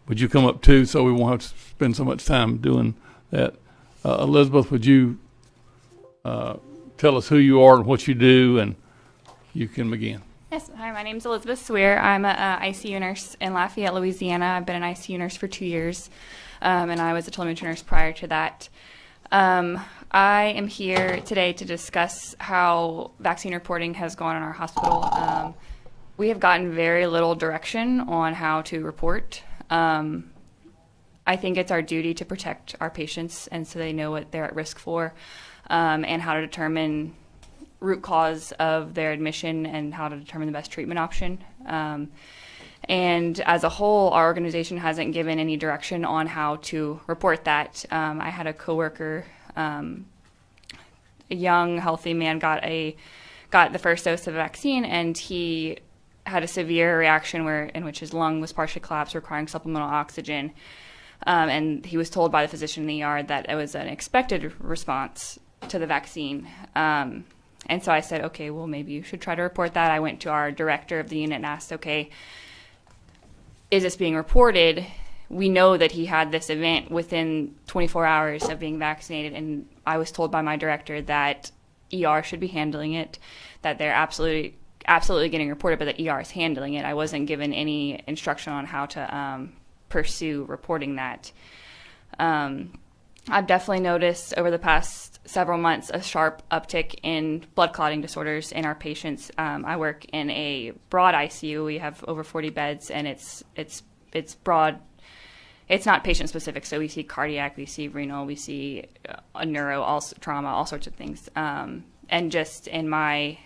would you come up too, so we won't have to spend so much time doing that? Elizabeth, would you tell us who you are and what you do, and you can begin. Yes, hi, my name is Elizabeth Swear. I'm an ICU nurse in Lafayette, Louisiana. I've been an ICU nurse for 2 years, and I was a telemetry nurse prior to that. I am here today to discuss how vaccine reporting has gone in our hospital. We have gotten very little direction on how to report. I think it's our duty to protect our patients, and so they know what they're at risk for, and how to determine root cause of their admission and how to determine the best treatment option. And as a whole, our organization hasn't given any direction on how to report that. I had a coworker, a young, healthy man, got the first dose of vaccine, and he had a severe reaction in which his lung was partially collapsed, requiring supplemental oxygen. And he was told by the physician in the ER that it was an expected response to the vaccine. And so I said, okay, well, maybe you should try to report that. I went to our director of the unit and asked, okay, is this being reported? We know that he had this event within 24 hours of being vaccinated, and I was told by my director that ER should be handling it, that they're absolutely getting reported, but that ER is handling it. I wasn't given any instruction on how to pursue reporting that. I've definitely noticed over the past several months a sharp uptick in blood clotting disorders in our patients. I work in a broad ICU. We have over 40 beds, and it's broad. It's not patient specific. So we see cardiac, we see renal, we see neuro, trauma, all sorts of things. And just in my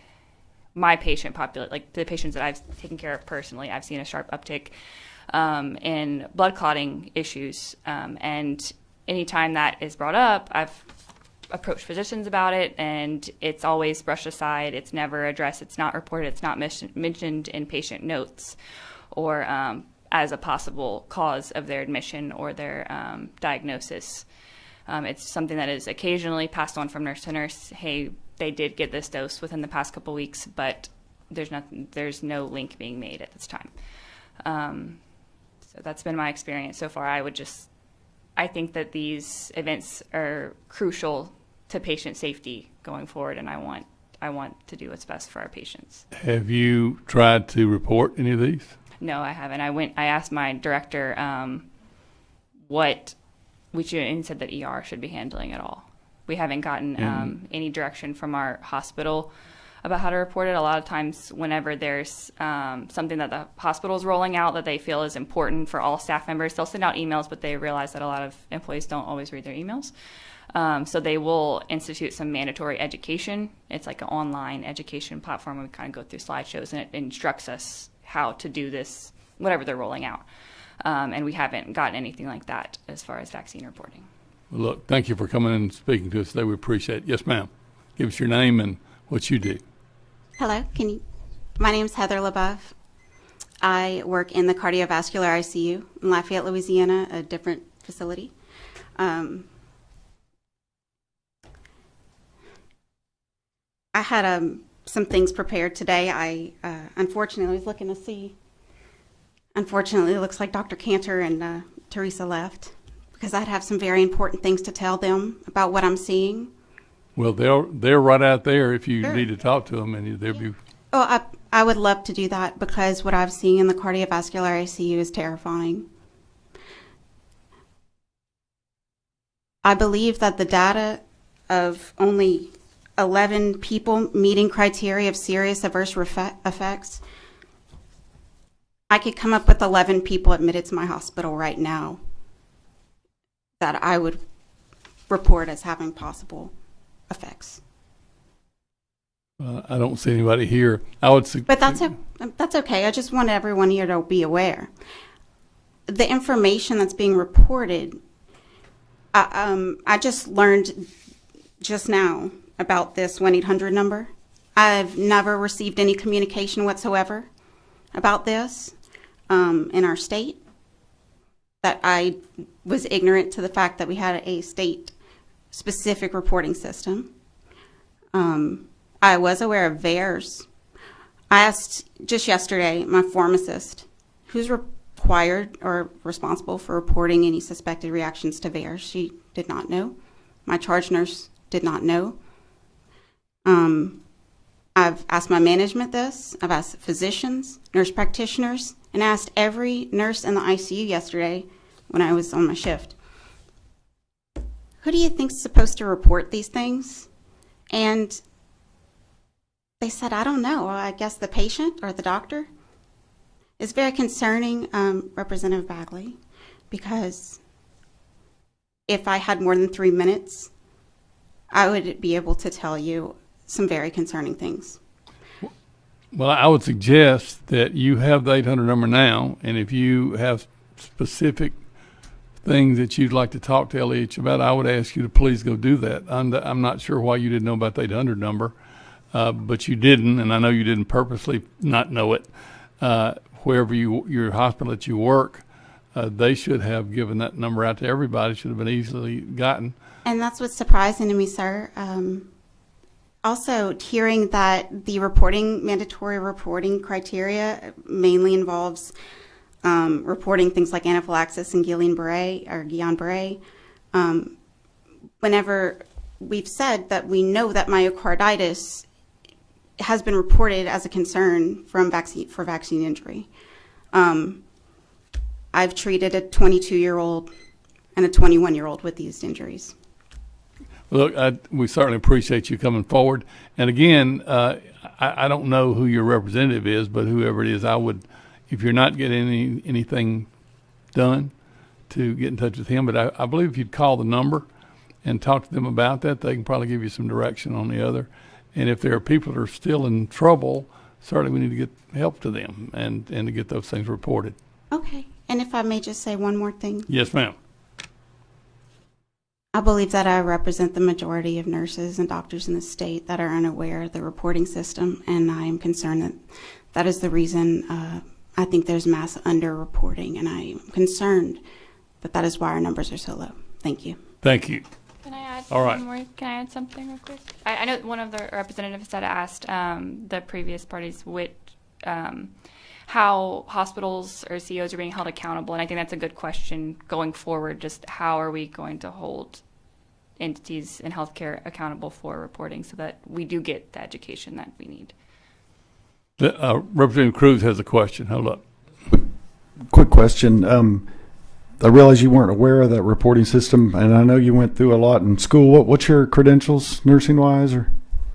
patient population, like the patients that I've taken care of personally, I've seen a sharp uptick in blood clotting issues. And anytime that is brought up, I've approached physicians about it, and it's always brushed aside. It's never addressed. It's not reported. It's not mentioned in patient notes or as a possible cause of their admission or their diagnosis. It's something that is occasionally passed on from nurse to nurse. Hey, they did get this dose within the past couple weeks, but there's no link being made at this time. So that's been my experience so far. I think that these events are crucial to patient safety going forward, and I want to do what's best for our patients. Have you tried to report any of these? No, I haven't. I asked my director what we should, and he said that ER should be handling it all. We haven't gotten any direction from our hospital about how to report it. A lot of times whenever there's something that the hospital is rolling out that they feel is important for all staff members, they'll send out emails, but they realize that a lot of employees don't always read their emails. So they will institute some mandatory education. It's like an online education platform where we kind of go through slideshows, and it instructs us how to do this, whatever they're rolling out. And we haven't gotten anything like that as far as vaccine reporting. Well, look, thank you for coming and speaking to us today. We appreciate it. Yes, ma'am. Give us your name and what you do. Hello, my name is Heather LaBeouf. I work in the cardiovascular ICU in Lafayette, Louisiana, a different facility. I had some things prepared today. I unfortunately was looking to see. Unfortunately, it looks like Dr. Cantor and Teresa left, because I'd have some very important things to tell them about what I'm seeing. Well, they're right out there if you Sure. need to talk to them, and they'll be. Oh, I would love to do that, because what I've seen in the cardiovascular ICU is terrifying. I believe that the data of only 11 people meeting criteria of serious adverse effects, I could come up with 11 people admitted to my hospital right now that I would report as having possible effects. I don't see anybody here. I would. But that's okay. I just want everyone here to be aware. The information that's being reported, I just learned just now about this 1-800 number. I've never received any communication whatsoever about this in our state. That I was ignorant to the fact that we had a state-specific reporting system. I was aware of VAERS. I asked just yesterday my pharmacist, who's required or responsible for reporting any suspected reactions to VAERS. She did not know. My charge nurse did not know. I've asked my management this. I've asked physicians, nurse practitioners, and asked every nurse in the ICU yesterday when I was on my shift. Who do you think is supposed to report these things? And they said, I don't know. I guess the patient or the doctor. It's very concerning, Representative Bagley, because if I had more than 3 minutes, I would be able to tell you some very concerning things. Well, I would suggest that you have the 800 number now, and if you have specific things that you'd like to talk to LEH about, I would ask you to please go do that. I'm not sure why you didn't know about the 800 number, but you didn't, and I know you didn't purposely not know it. Wherever your hospital that you work, they should have given that number out to everybody. It should have been easily gotten. And that's what's surprising to me, sir. Also, hearing that the mandatory reporting criteria mainly involves reporting things like anaphylaxis and Guillain-Barré. Whenever we've said that we know that myocarditis has been reported as a concern for vaccine injury. I've treated a 22-year-old and a 21-year-old with these injuries. Look, we certainly appreciate you coming forward. And again, I don't know who your representative is, but whoever it is, I would, if you're not getting anything done, to get in touch with him. But I believe if you'd call the number and talk to them about that, they can probably give you some direction on the other. And if there are people that are still in trouble, certainly we need to get help to them and to get those things reported. Okay. And if I may just say one more thing. Yes, ma'am. I believe that I represent the majority of nurses and doctors in the state that are unaware of the reporting system, and I am concerned that that is the reason I think there's mass underreporting, and I am concerned that that is why our numbers are so low. Thank you. Thank you. Can I add All right. one more? Can I add something real quick? I know one of the representatives had asked the previous parties how hospitals or CEOs are being held accountable, and I think that's a good question going forward. Just how are we going to hold entities in healthcare accountable for reporting so that we do get the education that we need? Representative Cruz has a question. Hold up. Quick question. I realize you weren't aware of that reporting system, and I know you went through a lot in school. What's your credentials, nursing-wise, or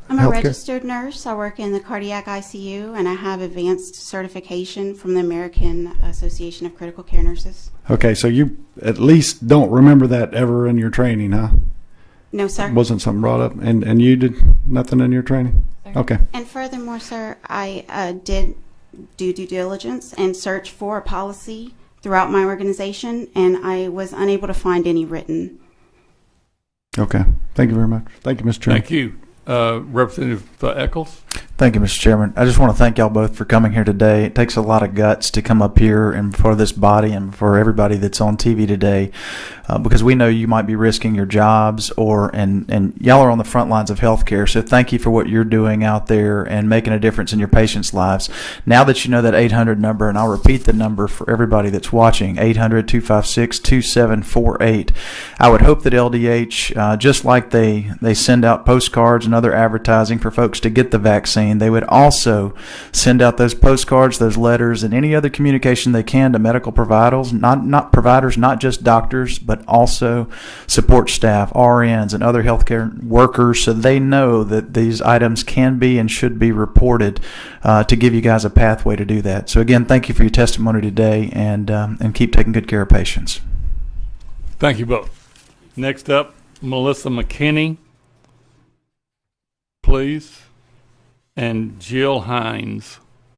I'm a healthcare? registered nurse. I work in the cardiac ICU, and I have advanced certification from the American Association of Critical Care Nurses. Okay, so you at least don't remember that ever in your training, huh? No, sir. Wasn't something brought up, and you did nothing in your training? Okay. And furthermore, sir, I did do due diligence and search for a policy throughout my organization, and I was unable to find any written. Okay. Thank you very much. Thank you, Mr. Chairman. Thank you. Representative Eccles. Thank you, Mr. Chairman. I just want to thank y'all both for coming here today. It takes a lot of guts to come up here and for this body and for everybody that's on TV today, because we know you might be risking your jobs and y'all are on the front lines of healthcare. So thank you for what you're doing out there and making a difference in your patients' lives. Now that you know that 800 number, and I'll repeat the number for everybody that's watching, 800-256-2748. I would hope that LDH, just like they send out postcards and other advertising for folks to get the vaccine, they would also send out those postcards, those letters, and any other communication they can to medical providers, not just doctors, but also support staff, RNs, and other healthcare workers, so they know that these items can be and should be reported to give you guys a pathway to do that. So again, thank you for your testimony today, and keep taking good care of patients. Thank you both. Next up, Melissa McKinney, please, and Jill Hines.